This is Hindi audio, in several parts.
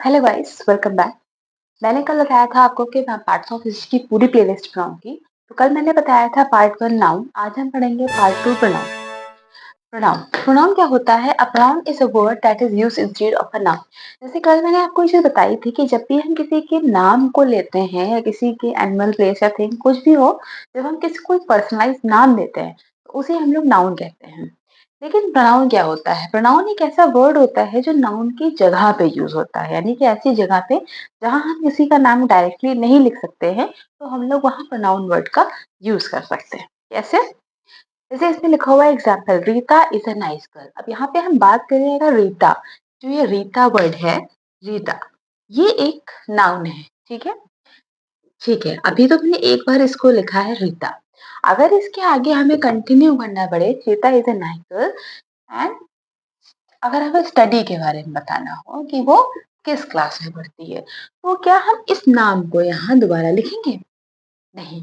Hello guys, welcome back. मैंने कल बताया था आपको कि मैं पार्ट्स ऑफ स्पीच की पूरी प्लेलिस्ट बनाऊंगी। तो कल मैंने बताया था पार्ट 1 नाउन, आज हम पढ़ेंगे पार्ट 2 प्रोनाउन। प्रोनाउन प्रोनाउन क्या होता है? A pronoun is a word that is used instead of a noun. जैसे कल मैंने आपको ये चीज बताई थी कि जब भी हम किसी के नाम को लेते हैं या किसी के एनिमल, प्लेस या थिंग कुछ भी हो, जब हम किसी को पर्सनलाइज नाम देते हैं तो उसे हम लोग नाउन कहते हैं। लेकिन प्रोनाउन क्या होता है? प्रोनाउन एक ऐसा वर्ड होता है जो नाउन की जगह पे यूज होता है, यानी कि ऐसी जगह पे जहां हम किसी का नाम डायरेक्टली नहीं लिख सकते हैं, तो हम लोग वहां प्रोनाउन वर्ड का यूज कर सकते हैं। कैसे? जैसे इसमें लिखा हुआ है example, Rita is a nice girl. अब यहाँ पे हम बात कर रहे हैं रीता। जो ये रीता वर्ड है, रीता, ये एक नाउन है। ठीक है, ठीक है। अभी तो मैंने एक बार इसको लिखा है रीता। अगर इसके आगे हमें कंटिन्यू करना पड़े, Rita is a nice girl, and अगर हमें स्टडी के बारे में बताना हो कि वो किस क्लास में पढ़ती है, तो क्या हम इस नाम को यहाँ दोबारा लिखेंगे? नहीं।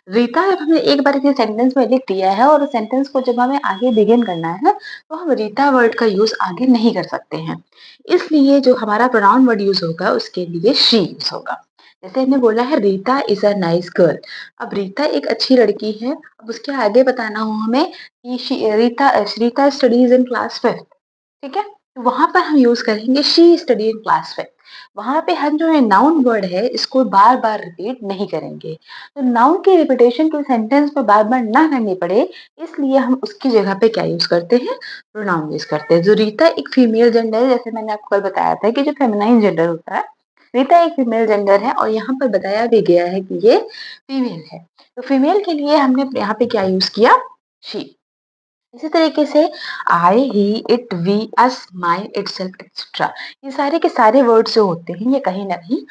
रीता जब हमने एक बार इसे सेंटेंस में लिख दिया है और उस सेंटेंस को जब हमें आगे बिगिन करना है ना, तो हम रीता वर्ड का यूज आगे नहीं कर सकते हैं। इसलिए जो हमारा प्रोनाउन वर्ड यूज होगा उसके लिए शी यूज होगा। जैसे हमने बोला है Rita is a nice girl. अब रीता एक अच्छी लड़की है। अब उसके आगे बताना हो हमें कि रीता स्टडीज इन क्लास 5। ठीक है, तो वहां पर हम यूज करेंगे शी स्टडी इन क्लास 5। वहां पे हम जो है नाउन वर्ड है इसको बार बार रिपीट नहीं करेंगे। तो नाउन की रिपीटेशन के सेंटेंस में बार बार ना करनी पड़े, इसलिए हम उसकी जगह पे क्या यूज करते हैं? प्रोनाउन यूज करते हैं। जो रीता एक फीमेल जेंडर है, जैसे मैंने आपको कल बताया था कि जो फेमिनाइन जेंडर होता है, रीता एक फीमेल जेंडर है और यहाँ पर बताया भी गया है कि ये फीमेल है। तो फीमेल के लिए हमने यहाँ पे क्या यूज किया? शी। इसी तरीके से I, he, it, we, us, my, itself, etcetera, ये सारे के सारे वर्ड्स जो होते हैं ये कहीं ना कहीं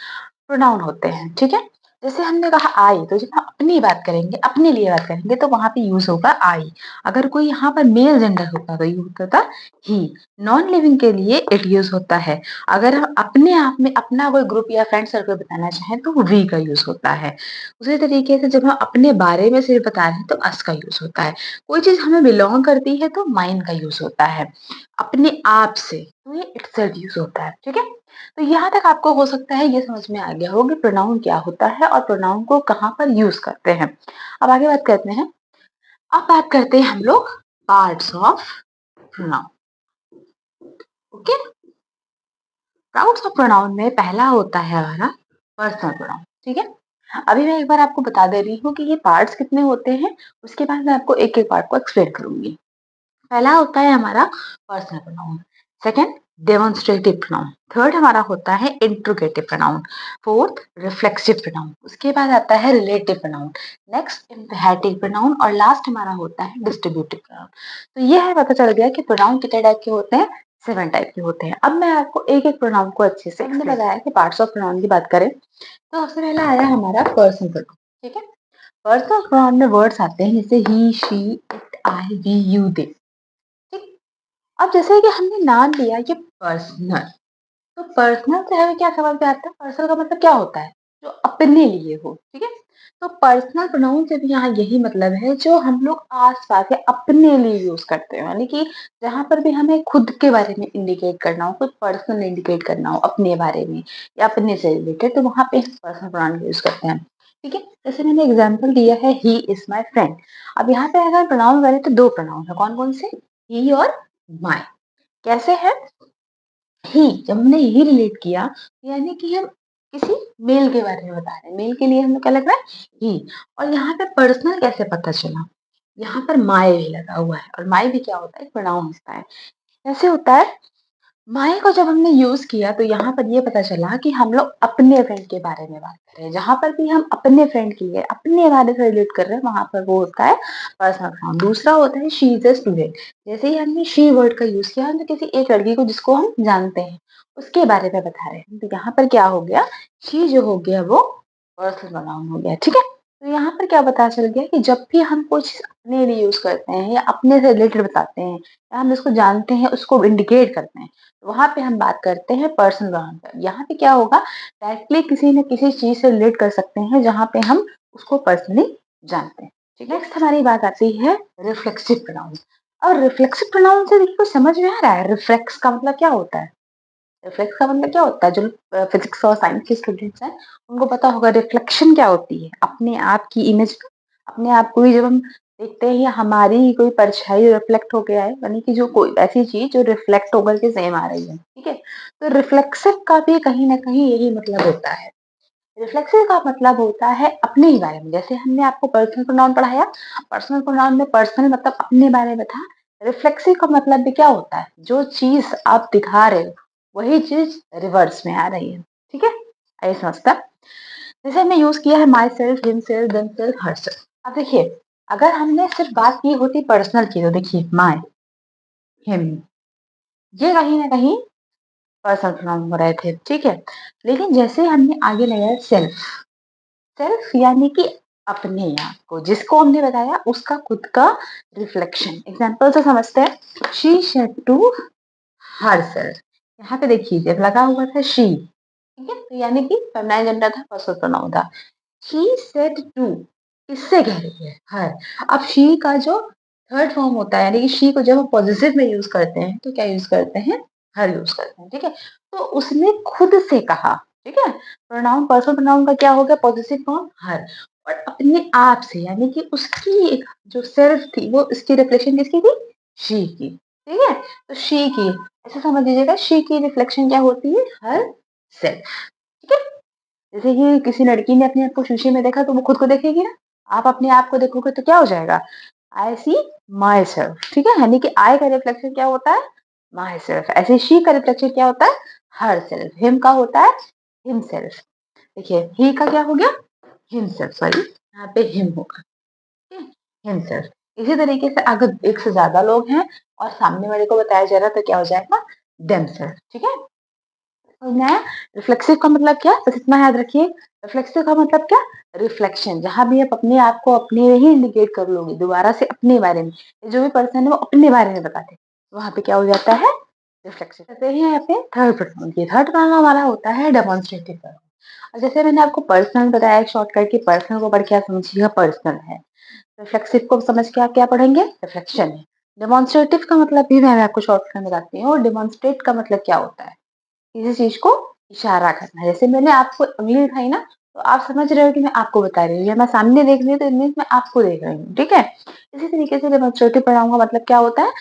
प्रोनाउन होते हैं। ठीक है, जैसे हमने कहा आई, तो जब हम अपनी बात करेंगे, अपने लिए बात करेंगे, तो वहां पे यूज होगा आई। अगर कोई यहाँ पर मेल जेंडर होता तो यूज होता ही। नॉन लिविंग के लिए इट यूज होता है। अगर हम अपने आप में अपना कोई ग्रुप या फ्रेंड सर्कल बताना चाहें तो वी का यूज होता है। उसी तरीके से जब हम अपने बारे में सिर्फ बता रहे हैं तो अस का यूज होता है। कोई चीज हमें बिलोंग करती है तो माइन का यूज होता है। अपने आप से तो ये इटसेल्फ यूज होता है। ठीक है, तो यहाँ तक आपको हो सकता है ये समझ में आ गया हो कि प्रोनाउन क्या होता है और प्रोनाउन को कहाँ पर यूज करते हैं। अब आगे बात करते हैं। अब बात करते हैं हम लोग parts of pronoun. Okay, parts of pronoun में पहला होता है हमारा पर्सनल प्रोनाउन। ठीक है, अभी मैं एक बार आपको बता दे रही हूँ कि ये पार्ट्स कितने होते हैं, उसके बाद मैं आपको एक एक पार्ट को एक्सप्लेन करूंगी। पहला होता है हमारा personal pronoun, second demonstrative pronoun, third हमारा होता है interrogative pronoun, fourth reflexive pronoun, उसके बाद आता है relative pronoun, next imperative pronoun और लास्ट हमारा होता है डिस्ट्रीब्यूटिव प्रोनाउन। तो ये है, पता चल गया कि प्रोनाउन कितने टाइप के होते हैं? 7 टाइप के होते हैं। अब मैं आपको एक एक प्रोनाउन को अच्छे से, हमने बताया कि पार्ट्स ऑफ प्रोनाउन की बात करें तो सबसे पहला आया हमारा पर्सनल प्रोनाउन। ठीक है, पर्सनल प्रोनाउन में वर्ड्स आते हैं जैसे he, she, it, I, we, you, they. ठीक, अब जैसे कि हमने नाम लिया ये पर्सनल, तो पर्सनल से हमें क्या समझ में आता है? पर्सनल का मतलब क्या होता है? जो अपने लिए हो। ठीक है, तो पर्सनल प्रोनाउन से भी यहाँ यही मतलब है जो हम लोग आस पास या अपने लिए यूज करते हैं, यानी कि जहां पर भी हमें खुद के बारे में इंडिकेट करना हो, कुछ पर्सनल इंडिकेट करना हो अपने बारे में या अपने से रिलेटेड, तो वहां पे पर्सनल प्रोनाउन यूज करते हैं। ठीक है, जैसे मैंने एग्जाम्पल दिया है ही इज माई फ्रेंड। अब यहाँ पे अगर प्रोनाउन करें तो दो प्रोनाउन है, कौन कौन से? ही और माई। कैसे है? ही, जब हमने ही रिलेट किया यानी कि हम किसी मेल के बारे में बता रहे हैं, मेल के लिए हमें क्या लग रहा है? ही। और यहाँ पे पर्सनल कैसे पता चला? यहाँ पर माई भी लगा हुआ है और माई भी क्या होता है? प्रोनाउन होता है। कैसे होता है? माई को जब हमने यूज किया तो यहाँ पर ये पता चला कि हम लोग अपने फ्रेंड के बारे में बात कर रहे हैं। जहां पर भी हम अपने फ्रेंड के लिए अपने बारे से रिलेट कर रहे हैं वहां पर वो होता है पर्सनल प्रोनाउन। दूसरा होता है शी इज अ स्टूडेंट। जैसे ही हमने शी वर्ड का यूज किया, हम तो किसी एक लड़की को जिसको हम जानते हैं उसके बारे में बता रहे हैं, तो यहाँ पर क्या हो गया? शी जो हो गया वो पर्सनल प्रोनाउन हो गया। ठीक है, तो यहाँ पर क्या पता चल गया कि जब भी हम कुछ अपने लिए यूज करते हैं या अपने से रिलेटेड बताते हैं या हम जिसको जानते हैं उसको इंडिकेट करते हैं, वहां पे हम बात करते हैं पर्सनल प्रोनाउन पर। यहाँ पे क्या होगा? डायरेक्टली किसी न किसी चीज से रिलेट कर सकते हैं जहां पे हम उसको पर्सनली जानते हैं। ठीक है, नेक्स्ट हमारी बात आती है रिफ्लेक्सिव प्रोनाउन। और रिफ्लेक्सिव प्रोनाउन से देखिए कुछ समझ में आ रहा है? रिफ्लेक्स का मतलब क्या होता है? रिफ्लेक्स का मतलब क्या होता है, जो फिजिक्स और साइंस के स्टूडेंट्स हैं उनको पता होगा रिफ्लेक्शन क्या होती है। अपने आप की इमेज, अपने आप को ही जब हम देखते हैं या हमारी ही कोई परछाई रिफ्लेक्ट होके आए, यानी कि जो कोई ऐसी चीज जो रिफ्लेक्ट होकर के सेम आ रही है, ठीक है। तो रिफ्लेक्सिव का भी कहीं ना कहीं यही मतलब होता है। रिफ्लेक्सिव का मतलब होता है अपने ही बारे में। जैसे हमने आपको पर्सनल प्रोनाउन पढ़ाया, पर्सनल प्रोनाउन में पर्सनल मतलब अपने बारे में था। रिफ्लेक्सिव का मतलब भी क्या होता है, जो चीज आप दिखा रहे हो वही चीज रिवर्स में आ रही है, ठीक है। आइए समझता है। जैसे हमने यूज किया है my self, him self, them self, her self. अब देखिए, अगर हमने सिर्फ बात की होती पर्सनल की, तो देखिए माई, हिम, ये कहीं ना कहीं पर्सनल प्रोनाउन हो रहे थे, ठीक है। लेकिन जैसे हमने आगे लगाया सेल्फ, सेल्फ यानी कि अपने आप को, जिसको हमने बताया उसका खुद का रिफ्लेक्शन। एग्जाम्पल से समझते हैं। She said to herself, यहाँ पे देखिए जब लगा हुआ था शी, ठीक है, तो यानी कि फेमिनाइन जेंडर था, पर्सनल प्रोनाउन था। शी सेड टू किससे कह रही है, हर। अब शी का जो थर्ड फॉर्म होता है, यानी कि शी को जब हम पॉजिटिव में यूज करते हैं तो क्या यूज करते हैं, हर यूज करते हैं, ठीक है। तो उसने खुद से कहा, ठीक है। प्रोनाउन, पर्सनल प्रोनाउन का क्या हो गया, पॉजिटिव फॉर्म हर। और अपने आप से, यानी कि उसकी एक जो सेल्फ थी वो इसकी रिफ्लेक्शन किसकी थी, शी की, ठीक है। तो शी की, ऐसे समझ लीजिएगा, शी की रिफ्लेक्शन क्या होती है, हर सेल्फ, ठीक है। जैसे कि किसी लड़की ने अपने आप को शीशे में देखा तो वो खुद को देखेगी ना। आप अपने आप को देखोगे तो क्या हो जाएगा, आई सी माई सेल्फ, ठीक है। यानी कि आई का रिफ्लेक्शन क्या होता है, माई सेल्फ। ऐसे शी का रिफ्लेक्शन क्या होता है, हर सेल्फ। हिम का होता है हिम सेल्फ। देखिए ही का क्या हो गया, हिम सेल्फ, सॉरी यहाँ पे हिम होगा, ठीक है, हिम सेल्फ। इसी तरीके से अगर एक से ज्यादा लोग हैं और सामने वाले को बताया जा रहा है तो क्या हो जाएगा, देम सेल्फ, ठीक है। नया रिफ्लेक्सिव का मतलब क्या, बस इतना याद रखिए। रिफ्लेक्सिव का मतलब क्या, रिफ्लेक्शन। जहां भी आप अपने आप को अपने ही इंडिकेट कर लोगे दोबारा से अपने बारे में, जो भी पर्सन है वो अपने बारे में बताते, वहां पे क्या हो जाता है, रिफ्लेक्सिव। कहते हैं यहाँ पे थर्ड प्रोनाउन की, थर्ड प्रोनाउन हमारा होता है डेमोन्स्ट्रेटिव प्रोनाउन। और जैसे मैंने आपको पर्सनल बताया, एक शॉर्टकट की, पर्सनल को पढ़ के आप समझिएगा पर्सनल है। रिफ्लेक्सिव को समझ के आप क्या पढ़ेंगे, रिफ्लेक्शन है। डेमोन्स्ट्रेटिव का मतलब भी मैं आपको शॉर्टकट में बताती हूँ। और डेमोन्स्ट्रेट का मतलब क्या होता है, किसी चीज को इशारा करना। जैसे मैंने आपको उंगली दिखाई ना, तो आप समझ रहे हो कि मैं आपको बता रही हूँ, या मैं सामने देख रही हूँ तो इनमें मैं आपको देख रही हूँ, ठीक है। इसी तरीके से डेमोन्स्ट्रेटिव प्रोनाउन का मतलब क्या होता है,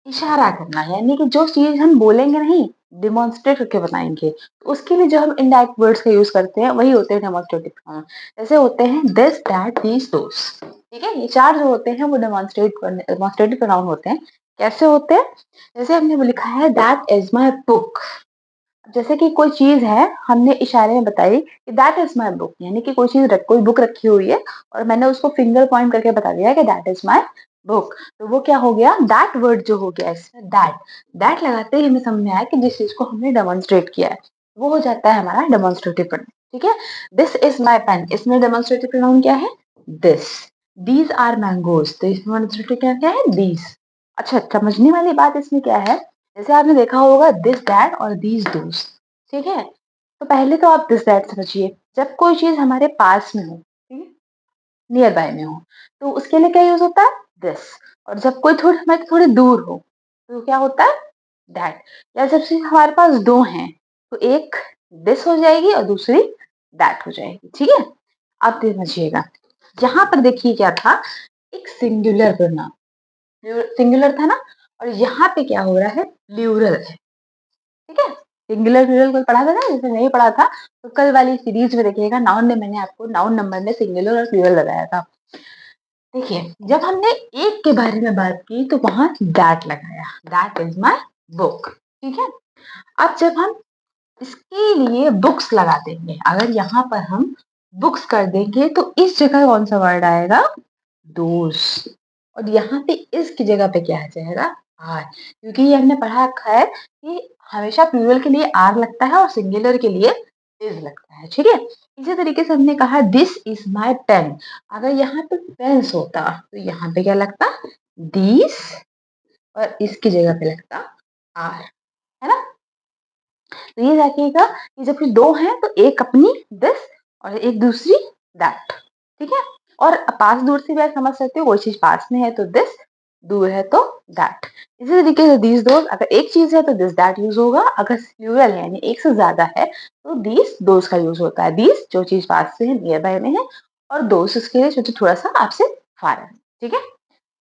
इशारा करना। यानी कि जो चीज हम बोलेंगे नहीं, डिमॉन्स्ट्रेट करके बताएंगे, तो उसके लिए जो हम इनडायरेक्ट वर्ड्स का यूज करते हैं वही होते हैं डेमोन्स्ट्रेटिव प्रोनाउन। जैसे होते हैं दिस, दैट, दीज, दोस, ठीक है। ये चार जो होते हैं वो डेमोन्स्ट्रेटिव प्रोनाउन होते हैं। कैसे होते हैं, जैसे हमने वो लिखा है दैट इज माई बुक। जैसे कि कोई चीज है, हमने इशारे में बताई कि दैट इज माई बुक, यानी कि कोई चीज कोई बुक रखी हुई है और मैंने उसको फिंगर पॉइंट करके बता दिया कि दैट इज माई बुक, तो वो क्या हो गया, दैट वर्ड जो हो गया इसमें, दैट, दैट लगाते ही हमें समझ में आया कि जिस चीज को हमने डेमोन्स्ट्रेट किया है वो हो जाता है हमारा डेमोन्स्ट्रेटिव प्रोनाउन, ठीक है। दिस इज माई पेन, इसमें डेमोन्स्ट्रेटिव प्रोनाउन क्या है, दिस। दीज आर मैंगोज, तो इसमें डेमोन्स्ट्रेटिव क्या क्या है, दीज। अच्छा, समझने वाली बात इसमें क्या है, जैसे आपने देखा होगा दिस दैट और दीज दोस, ठीक है। तो पहले तो आप दिस दैट समझिए, जब कोई चीज हमारे पास में हो, ठीक है, नियर बाय में हो, तो उसके लिए क्या यूज होता है, दिस। और जब कोई थोड़ी हमारे थोड़ी दूर हो तो क्या होता है, दैट। या जब से हमारे पास दो हैं तो एक दिस हो जाएगी और दूसरी दैट हो जाएगी, ठीक है। अब समझिएगा, यहाँ पर देखिए क्या था, एक सिंगुलर प्रोनाउन, सिंगुलर था ना, और यहाँ पे क्या हो रहा है, प्लूरल है, ठीक है। सिंगुलर प्लूरल कल पढ़ा था ना, जैसे नहीं पढ़ा था तो कल वाली सीरीज में देखिएगा, नाउन में मैंने आपको नाउन नंबर में सिंगुलर और प्लूरल लगाया था। देखिए जब हमने एक के बारे में बात की तो वहां दैट लगाया, दैट इज माई बुक, ठीक है। अब जब हम इसके लिए बुक्स लगा देंगे, अगर यहाँ पर हम बुक्स कर देंगे तो इस जगह कौन सा वर्ड आएगा, दोस। और यहाँ पे इसकी जगह पे क्या आ जाएगा, आर, क्योंकि ये हमने पढ़ा रखा है कि हमेशा प्लूरल के लिए आर लगता है और सिंगुलर के लिए इज लगता है, ठीक है। इसी तरीके से हमने कहा दिस इज माई पेन, अगर यहाँ पे पेन्स होता तो यहाँ पे क्या लगता, दिस, और इसकी जगह पे लगता आर, है ना। तो ये देखिएगा कि जब फिर दो हैं तो एक अपनी दिस और एक दूसरी दैट, ठीक है। और पास दूर से भी आप समझ सकते हो, कोई चीज पास में है तो दिस, दूर है तो दैट। इसी तरीके से दीज दोज, अगर एक चीज है तो दिस दैट यूज होगा, अगर प्लूरल है यानी एक से ज्यादा है तो दीज दोज का यूज होता है। दीज जो चीज पास से है, नियर बाय में है, और दोज उसके लिए जो थोड़ा सा आपसे फार है। ठीक है,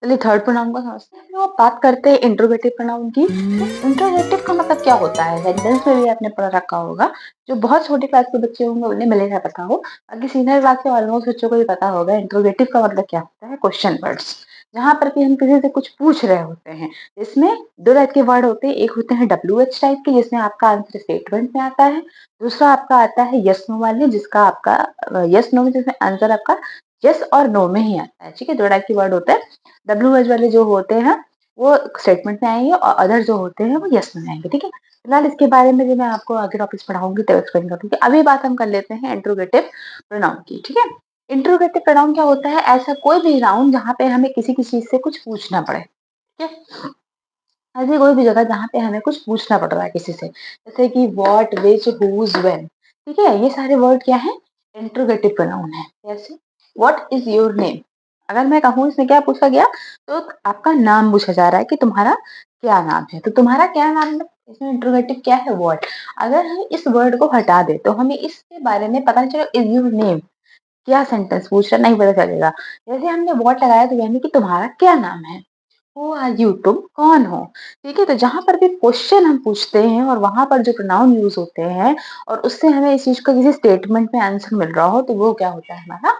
चलिए थर्ड प्रोनाउन को समझते हैं। फिर आप बात करते हैं इंट्रोगेटिव प्रोनाउन की। इंट्रोगेटिव का मतलब क्या होता है, सेंटेंस में भी आपने पढ़ रखा होगा। जो बहुत छोटी क्लास के बच्चे होंगे उन्हें मिलेगा पता हो, बाकी सीनियर क्लास के ऑलमोस्ट बच्चों को भी पता होगा इंट्रोगेटिव का मतलब क्या होता है। क्वेश्चन वर्ड्स, जहाँ पर भी हम किसी से कुछ पूछ रहे होते हैं, इसमें दो टाइप के वर्ड होते हैं। एक होते हैं WH टाइप के, जिसमें आपका आंसर स्टेटमेंट में आता है। दूसरा आपका आता है यस नो वाले, जिसका आपका यस नो में, जिसमें आंसर आपका यस और नो में ही आता है। ठीक है, दो टाइप के वर्ड होते हैं। WH वाले जो होते हैं वो स्टेटमेंट में आएंगे, और अदर जो होते हैं वो यस में आएंगे। ठीक है, फिलहाल इसके बारे में जो मैं आपको आगे टॉपिक्स पढ़ाऊंगी तब एक्सप्लेन करूंगी। अभी बात हम कर लेते हैं इंट्रोगेटिव प्रोनाउन की। ठीक है, इंट्रोगेटिव प्रोनाउन क्या होता है, ऐसा कोई भी नाउन जहाँ पे हमें किसी चीज से कुछ पूछना पड़े। ठीक है, ऐसी कोई भी जगह जहाँ पे हमें कुछ पूछना पड़ रहा है किसी से, जैसे कि व्हाट, विच, हुज, व्हेन। ठीक है, ये सारे वर्ड क्या है, इंट्रोगेटिव प्रोनाउन है। जैसे व्हाट इज योर नेम, अगर मैं कहूँ इसमें क्या पूछा गया, तो आपका नाम पूछा जा रहा है कि तुम्हारा क्या नाम है। तो तुम्हारा क्या नाम है, इसमें इंट्रोगेटिव क्या है, व्हाट। अगर हम इस वर्ड को हटा दे तो हमें इसके बारे में पता नहीं चले इज योर नेम, क्या सेंटेंस पूछ रहा नहीं पता चलेगा। जैसे हमने व्हाट लगाया तो यानी कि तुम्हारा क्या नाम है, हु आर यू, तुम कौन हो। ठीक है, तो जहां पर भी क्वेश्चन हम पूछते हैं और वहां पर जो प्रोनाउन यूज होते हैं और उससे हमें इस चीज का किसी स्टेटमेंट में आंसर मिल रहा हो, तो वो क्या होता है, हमारा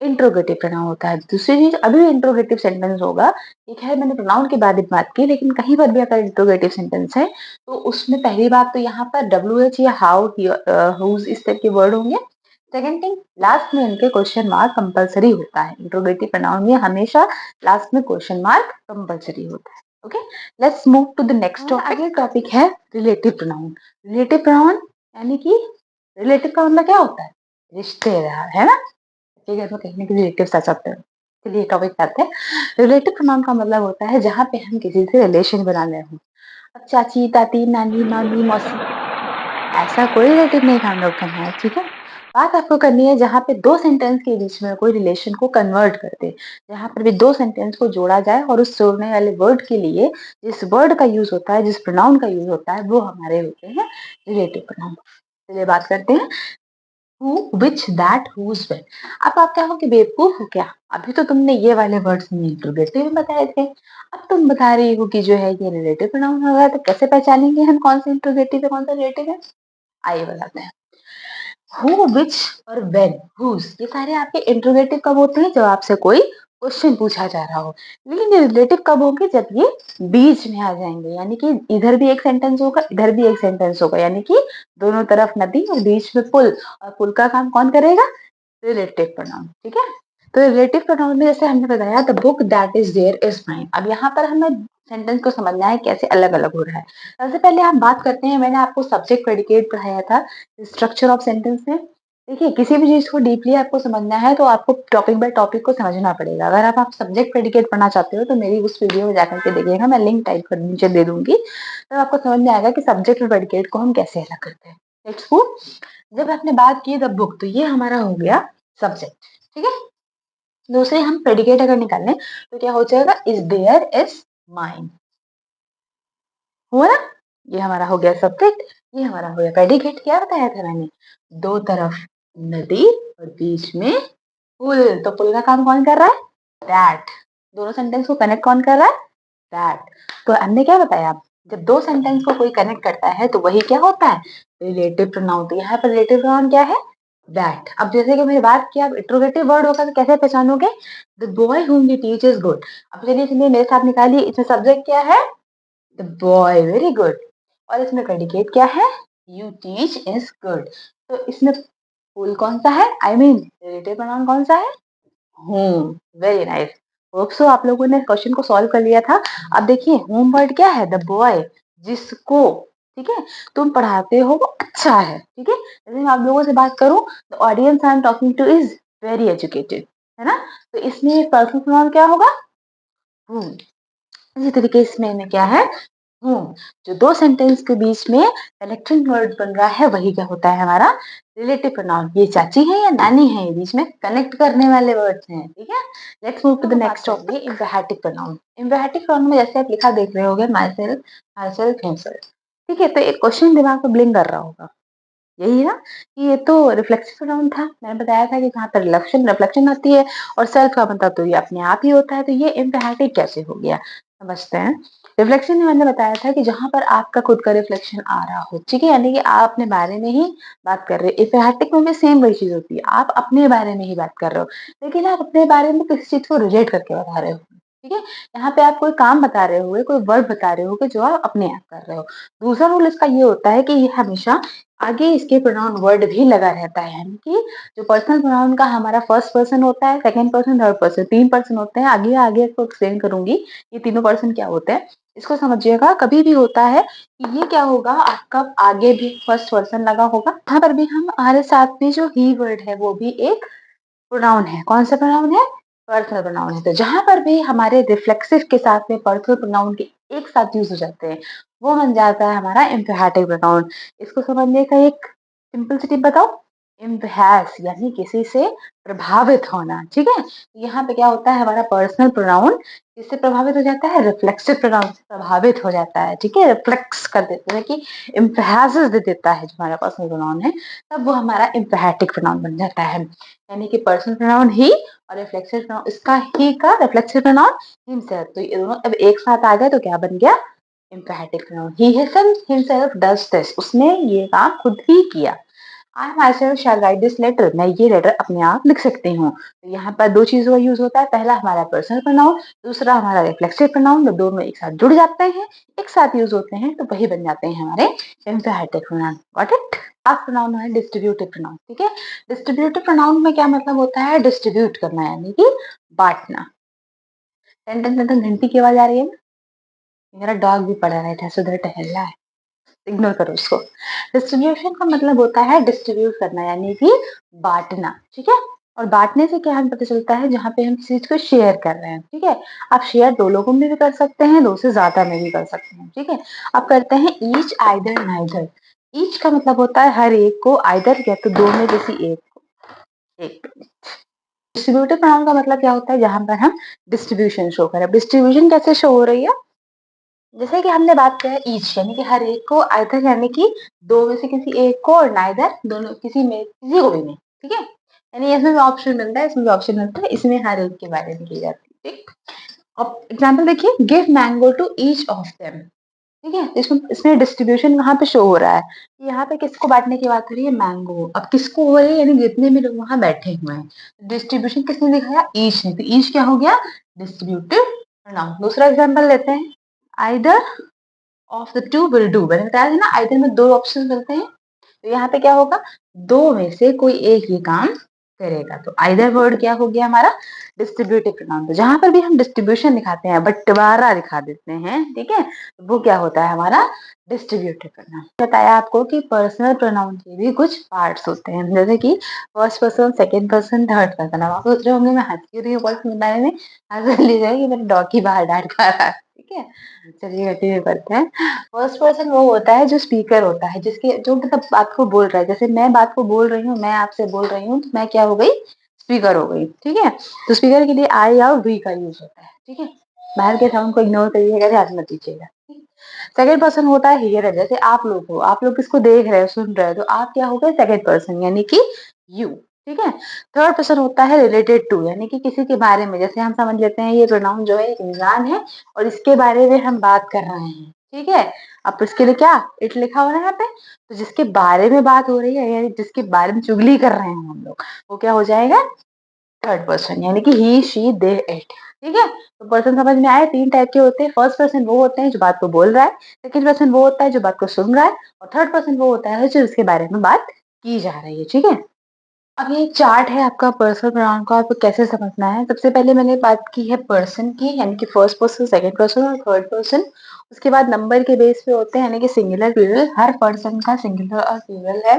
इंट्रोगेटिव प्रोनाउन होता है। दूसरी चीज, अभी इंट्रोगेटिव सेंटेंस होगा, एक है मैंने प्रोनाउन के बाद बात की, लेकिन कहीं पर भी अगर इंट्रोगेटिव सेंटेंस है तो उसमें पहली बात तो यहाँ पर WH या हाउ, हुज, इस टाइप के वर्ड होंगे। सेकेंड थिंग, लास्ट में इनके क्वेश्चन मार्क कंपलसरी होता है। इंट्रोगेटिव प्रोनाउन में हमेशा लास्ट में क्वेश्चन मार्क कंपलसरी होता है। Okay, let's move to the next topic. अगला टॉपिक है रिलेटिव प्रोनाउन। रिलेटिव प्रोनाउन यानी कि रिलेटिव का मतलब क्या होता है, रिश्तेदार, है ना। ठीक है, तो कहीं ना कहीं रिलेटिव आ सकते हैं। चलिए टॉपिक पे आते हैं। रिलेटिव प्रोनाउन का मतलब होता है जहाँ पे हम किसी से रिलेशन बना रहे हो। अब चाची, ताती, नानी, मामी, मौसी, ऐसा कोई रिलेटिव नहीं हम लोग करना है। ठीक है, बात आपको करनी है जहाँ पे दो सेंटेंस के बीच में कोई रिलेशन को कन्वर्ट कर दे, जहाँ पर भी दो सेंटेंस को जोड़ा जाए और उस जोड़ने वाले वर्ड के लिए जिस वर्ड का यूज होता है, जिस प्रोनाउन का यूज होता है, वो हमारे होते हैं रिलेटिव प्रोनाउन। चलिए बात करते हैं who, which, that, whose, when. अब आप क्या हो कि बेवकूफ हो क्या, अभी तो तुमने ये वाले वर्ड्स में इंट्रोगेटिव में बताए थे, अब तुम बता रही हो कि जो है ये रिलेटिव प्रोनाउन होगा, तो कैसे पहचानेंगे हम कौन सा इंट्रोगेटिव है कौन सा रिलेटिव है। आइए बताते हैं। हु, विच और व्हेन, हुज, ये सारे आपके इंट्रोगेटिव कब होते हैं, जब आपसे कोई क्वेश्चन पूछा जा रहा हो। लेकिन ये रिलेटिव कब होंगे, जब ये बीच में आ जाएंगे, यानी कि इधर भी एक सेंटेंस होगा इधर भी एक सेंटेंस होगा, यानी कि दोनों तरफ नदी और बीच में पुल, और पुल का काम कौन करेगा, रिलेटिव प्रोनाउन। ठीक है, तो रिलेटिव प्रोनाउन में जैसे हमने बताया the book that is there is mine. अब यहाँ पर हमें सेंटेंस को समझना है कैसे अलग अलग हो रहा है। सबसे पहले हम बात करते हैं, मैंने आपको सब्जेक्ट प्रेडिकेट पढ़ाया था स्ट्रक्चर ऑफ सेंटेंस में। देखिए, किसी भी चीज को डीपली आपको समझना है तो आपको टॉपिक बाय टॉपिक को समझना पड़ेगा। अगर आप सब्जेक्ट प्रेडिकेट पढ़ना चाहते हो तो मेरी उस वीडियो में जाकर के देखिएगा, मैं लिंक टाइप कर नीचे दे दूंगी, तो आपको समझ में आएगा कि सब्जेक्ट और प्रेडिकेट को हम कैसे अलग करते हैं। Let's go. जब आपने बात की द बुक, तो ये हमारा हो गया सब्जेक्ट। ठीक है, दूसरे हम प्रेडिकेट अगर निकालें तो क्या हो जाएगा, इज देयर इज माइन, हुआ ना। ये हमारा हो गया सब्जेक्ट, ये हमारा हो गया प्रेडिकेट। क्या बताया था मैंने, दो तरफ नदी और बीच में पुल, तो पुल का काम कौन कर रहा है, दैट। दोनों सेंटेंस को कनेक्ट कौन कर रहा है, दैट। तो हमने क्या बताया, जब दो सेंटेंस को कोई कनेक्ट करता है तो वही क्या होता है, रिलेटिव प्रोनाउन। तो यहाँ पर रिलेटिव प्रोनाउन क्या है, दैट। अब जैसे कि मैंने बात किया, इंट्रोगेटिव वर्ड होगा तो कैसे पहचानोगे, the boy whom you teach is good। अब चलिए चलिए मेरे साथ निकालिए, इसमें सब्जेक्ट क्या है, द बॉय, वेरी गुड। और इसमें प्रेडिकेट क्या है, यू टीच इज गुड। तो इसमें फुल कौन सा है, आई मीन रिलेटिव प्रोनाउन कौन सा है, home, very nice. Hope so आप लोगों ने क्वेश्चन को सॉल्व कर लिया था। अब देखिए होम वर्ड क्या है, द बॉय, जिसको, ठीक है, तुम पढ़ाते हो वो अच्छा है। ठीक है, जैसे मैं आप लोगों से बात करूं, the audience I am talking two is very educated, है ना। तो इसमें पर्सनल प्रोनाउन क्या होगा, हूम। इसी तरीके इसमें क्या है, हूँ। जो 2 सेंटेंस के बीच में कनेक्टिंग वर्ड बन रहा है वही क्या होता है हमारा रिलेटिव प्रोनाउन। ये चाची है या नानी है, ये बीच में कनेक्ट करने वाले वर्ड्स हैं, ठीक है। Let's move to the next topic, emphatic pronoun. Emphatic pronoun में जैसे आप लिखा देख रहे होगे myself, myself, himself, ठीक है। तो एक क्वेश्चन दिमाग में ब्लिंक कर रहा होगा, यही है ना कि ये तो रिफ्लेक्सिव प्रोनाउन था। मैंने बताया था कि जहाँ पर रिफ्लेक्शन रिफ्लेक्शन आती है और सेल्फ का मतलब तो ये अपने आप ही होता है, तो ये एम्फैटिक कैसे हो गया, समझते हैं। रिफ्लेक्शन में मैंने बताया था कि जहाँ पर आपका खुद का रिफ्लेक्शन आ रहा हो, ठीक है, यानी कि आप अपने बारे में ही बात कर रहे हो। एम्फैटिक में भी सेम वही चीज होती है, आप अपने बारे में ही बात कर रहे हो, लेकिन आप अपने बारे में किसी चीज को रिलेट करके बता रहे हो, ठीक है। यहाँ पे आप कोई काम बता रहे होगे, कोई वर्ड बता रहे होगे जो आप अपने आप कर रहे हो। दूसरा रूल इसका ये होता है कि ये हमेशा आगे इसके प्रोनाउन वर्ड भी लगा रहता है, यानी कि जो पर्सनल प्रोनाउन का हमारा फर्स्ट पर्सन होता है, second person, third person, 3 person होते हैं। आगे आगे इसको एक्सप्लेन करूंगी ये तीनों पर्सन क्या होते हैं, इसको समझिएगा। कभी भी होता है कि ये क्या होगा, आपका आगे भी फर्स्ट पर्सन लगा होगा, यहाँ पर भी हम हमारे साथ में जो ही वर्ड है वो भी एक प्रोनाउन है। कौन सा प्रोनाउन है, पर्सनल प्रोनाउन है। तो जहां पर भी हमारे रिफ्लेक्सिव के साथ में पर्सनल प्रोनाउन के एक साथ यूज हो जाते हैं वो बन जाता है हमारा एम्फैटिक प्रोनाउन। इसको समझने का एक सिंपल सी टिप बताओ, इम्पैस यानी किसी से प्रभावित होना, ठीक है। यहाँ पे क्या होता है, हमारा पर्सनल प्रोनाउन किससे प्रभावित हो जाता है, रिफ्लेक्सिव प्रोनाउन से प्रभावित हो जाता है, ठीक है। रिफ्लेक्स कर देते हैं कि इम्पैसेस दे देता है जो हमारा पर्सनल प्रोनाउन है, तब वो हमारा एम्फैटिक प्रोनाउन बन जाता है। यानी कि पर्सनल प्रोनाउन ही और रिफ्लेक्सिव प्रोनाउन, इसका ही का रिफ्लेक्सिव प्रोनाउन हिमसेल्फ, तो ये दोनों अब एक साथ आ गए तो क्या बन गया, emphatic pronoun. He himself does this, उसने ये काम खुद ही किया। I myself shall write this letter, मैं ये लेटर अपने आप लिख सकती हूँ। तो यहाँ पर दो चीजों का यूज होता है, पहला हमारा पर्सनल प्रोनाउन, दूसरा हमारा रिफ्लेक्सिव प्रोनाउन। तो दोनों एक साथ जुड़ जाते हैं, एक साथ यूज होते हैं, तो वही बन जाते हैं हमारे एम्फैटिक pronoun. Got it. Last pronoun है डिस्ट्रीब्यूटिव प्रोनाउन, ठीक है। डिस्ट्रीब्यूटिव प्रोनाउन में क्या मतलब होता है, डिस्ट्रीब्यूट करना यानी कि बांटना। टन टन टन टन घंटी की आवाज आ रही है ना, मेरा डॉग भी पड़ा रहता है, सुधर टहल रहा है, इग्नोर करो उसको। डिस्ट्रीब्यूशन का मतलब होता है डिस्ट्रीब्यूट करना यानी कि बांटना, ठीक है। और बांटने से क्या हमें पता चलता है, जहाँ पे हम किसी चीज को शेयर कर रहे हैं, ठीक है। आप शेयर 2 लोगों में भी कर सकते हैं, 2 से ज्यादा में भी कर सकते हैं, ठीक है। आप करते हैं ईच, आइदर, नाइदर। ईच का मतलब होता है हर एक को, आइदर या तो 2 में किसी एक को। एक डिस्ट्रीब्यूटिव प्रोनाउन का मतलब क्या होता है, जहां पर हम डिस्ट्रीब्यूशन शो करें। डिस्ट्रीब्यूशन कैसे शो हो रही है, जैसे कि हमने बात किया ईच यानी कि हर एक को, आइदर यानी कि 2 में से किसी एक को, और नाइदर दोनों किसी में किसी को भी नहीं, ठीक है। यानी इसमें भी ऑप्शन मिलता है, इसमें भी ऑप्शन मिलता है, इसमें हर एक के बारे में की जाती है, ठीक। अब एग्जांपल देखिए, give mango to each of them, ठीक है। इसमें इसमें डिस्ट्रीब्यूशन कहाँ पे शो हो रहा है, यहाँ पे किसको बांटने की बात हो रही है, मैंगो। अब किसको हो रही है, यानी जितने भी लोग वहां बैठे हुए हैं। डिस्ट्रीब्यूशन किसने दिखाया, ईच ने, तो ईच क्या हो गया, डिस्ट्रीब्यूटिव प्रोनाउन। दूसरा एग्जाम्पल लेते हैं, either of the two will do. मैंने बताया था ना, आइदर में 2 ऑप्शन मिलते हैं, तो यहाँ पे क्या होगा, 2 में से कोई एक ये काम करेगा। तो आइदर वर्ड क्या हो गया हमारा, डिस्ट्रीब्यूटिव प्रोनाउन। तो जहां पर भी हम डिस्ट्रीब्यूशन दिखाते हैं, बंटवारा दिखा देते हैं, ठीक है, तो वो क्या होता है हमारा डिस्ट्रीब्यूटिव प्रोनाउन। बताया आपको कि पर्सनल प्रोनाउन के भी कुछ पार्ट्स होते हैं, जैसे कि first person, second person, third person. अब आप सोच रहे होंगे मैं हंस क्यों रही हूँ पर्सन के बारे में, हंस लीजिए कि मेरे डॉग की बाहर डांट खा रहा है, ठीक है। चलिए कंटिन्यू करते हैं। फर्स्ट पर्सन वो होता है जो स्पीकर होता है, जिसके जो मतलब बात को बोल रहा है। जैसे मैं बात को बोल रही हूँ, मैं आपसे बोल रही हूँ, तो मैं क्या हो गई, स्पीकर हो गई, ठीक है। तो स्पीकर के लिए आई या वी का यूज होता है, ठीक है। बाहर के साउंड को इग्नोर करिएगा, ध्यान मत दीजिएगा। सेकंड पर्सन होता है हियर, जैसे आप लोग हो, आप लोग किसको देख रहे हो, सुन रहे हो, तो आप क्या हो गए, सेकंड पर्सन यानी कि यू, ठीक है। थर्ड पर्सन होता है रिलेटेड टू, यानी कि किसी के बारे में। जैसे हम समझ लेते हैं ये प्रोनाउन जो है एक इंसान है और इसके बारे में हम बात कर रहे हैं, ठीक है। अब इसके लिए क्या इट लिखा हो रहा है यहाँ पे, तो जिसके बारे में बात हो रही है यानी जिसके बारे में चुगली कर रहे हैं हम लोग, वो क्या हो जाएगा, थर्ड पर्सन यानी कि ही, शी, दे, इट, ठीक है। तो पर्सन समझ में आए, 3 टाइप के होते हैं। फर्स्ट पर्सन वो होते हैं जो बात को बोल रहा है, सेकंड पर्सन वो होता है जो बात को सुन रहा है, और थर्ड पर्सन वो होता है जो इसके बारे में बात की जा रही है, ठीक है। अब ये चार्ट है आपका पर्सनल प्रोनाउन का, आपको कैसे समझना है। सबसे पहले मैंने बात की है पर्सन की, यानी कि फर्स्ट पर्सन, सेकंड पर्सन और थर्ड पर्सन। उसके बाद नंबर के बेस पे होते हैं, यानी कि सिंगुलर, प्लूरल। हर पर्सन का सिंगुलर और प्लूरल है।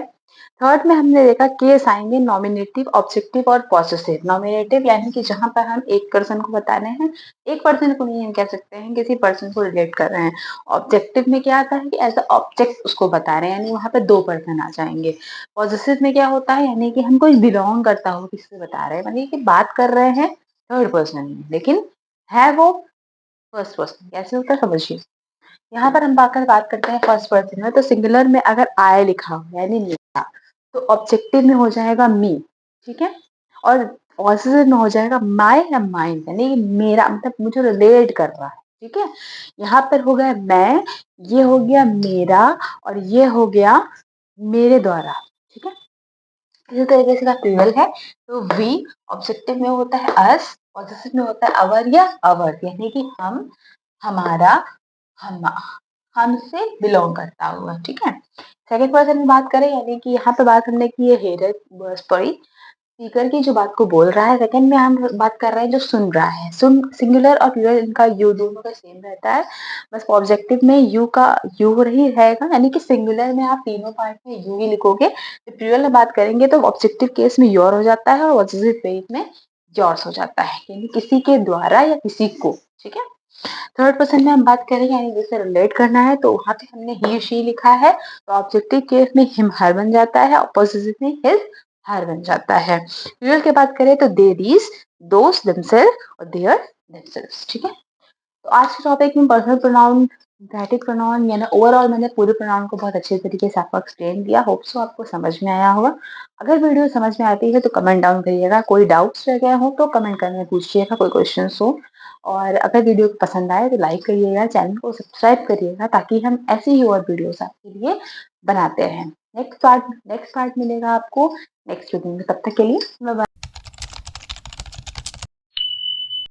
थर्ड में हमने देखा केस आएंगे नॉमिनेटिव, ऑब्जेक्टिव और पॉसेसिव। नॉमिनेटिव यानी कि जहां पर हम एक पर्सन को बता रहे हैं, एक पर्सन को नहीं हम कह सकते हैं, किसी पर्सन को रिलेट कर रहे हैं। ऑब्जेक्टिव में क्या आता है कि एज अ ऑब्जेक्ट उसको बता रहे हैं, यानी वहां पर दो पर्सन आ जाएंगे। पॉसेसिव में क्या होता है, यानी कि हम कोई बिलोंग करता हो किसी से बता रहे हैं, यानी कि बात कर रहे हैं थर्ड पर्सन में, लेकिन है वो फर्स्ट पर्सन। कैसे होता है समझिए। यहाँ पर हम बात करते हैं फर्स्ट पर्सन में, तो सिंगुलर में अगर आई लिखा हो यानी मेरा, तो ऑब्जेक्टिव में हो जाएगा मी, ठीक है। और पॉसेसिव में हो जाएगा माय या माइन, यानी कि मेरा, मतलब मुझे रिलेट कर रहा है, ठीक है। यहाँ पर हो गया मैं, ये हो गया मेरा, और ये हो गया मेरे द्वारा, ठीक है। इसी तरीके से का प्लूरल है, तो वी ऑब्जेक्टिव में होता है अस, पॉसेसिव में होता है अवर या अवर, यानी कि हम, हमारा, हम, हमसे बिलोंग करता हुआ, ठीक है। सेकंड पर्सन में बात करें, यानी कि यहाँ पे बात हमने की है हेयर, सॉरी, स्पीकर की जो बात को बोल रहा है। सेकंड में हम बात कर रहे हैं जो सुन रहा है। सुन, सिंगुलर और प्लूरल इनका यू दोनों का सेम रहता है, बस ऑब्जेक्टिव में यू का यू ही रहेगा, यानी कि सिंगुलर में आप तीनों पार्ट में यू ही लिखोगे। तो प्लूरल में बात करेंगे तो ऑब्जेक्टिव केस में योर हो जाता है, और पॉसेसिव केस में योर्स हो जाता है, यानी किसी के द्वारा या किसी को, ठीक है। थर्ड पर्सन में हम बात करें यानी जिसे रिलेट करना है, तो वहां पे हमने ही शी लिखा है, तो ऑब्जेक्टिव केस में हिम हर बन जाता है, ऑपोजिट में हिज हर बन जाता है। प्लूरल की बात करें तो दे दीज, दोस देमसेल्फ और देयर देमसेल्व्स, ठीक है। तो आज के टॉपिक में पर्सनल प्रोनाउन, सिंथेटिक प्रोनाउन, यानी ओवरऑल मैंने पूरे प्रोनाउन को बहुत अच्छे तरीके से आपको एक्सप्लेन किया। होप सो आपको समझ में आया होगा। अगर वीडियो समझ में आती है तो कमेंट डाउन करिएगा, कोई डाउट्स रह गया हो तो कमेंट करके पूछिएगा, कोई क्वेश्चन हो। और अगर वीडियो पसंद आए तो लाइक करिएगा, चैनल को सब्सक्राइब करिएगा, ताकि हम ऐसी ही और वीडियोस आपके लिए बनाते रहें। नेक्स्ट पार्ट मिलेगा आपको नेक्स्ट वीडियो में, तब तक के लिए बाय बाय।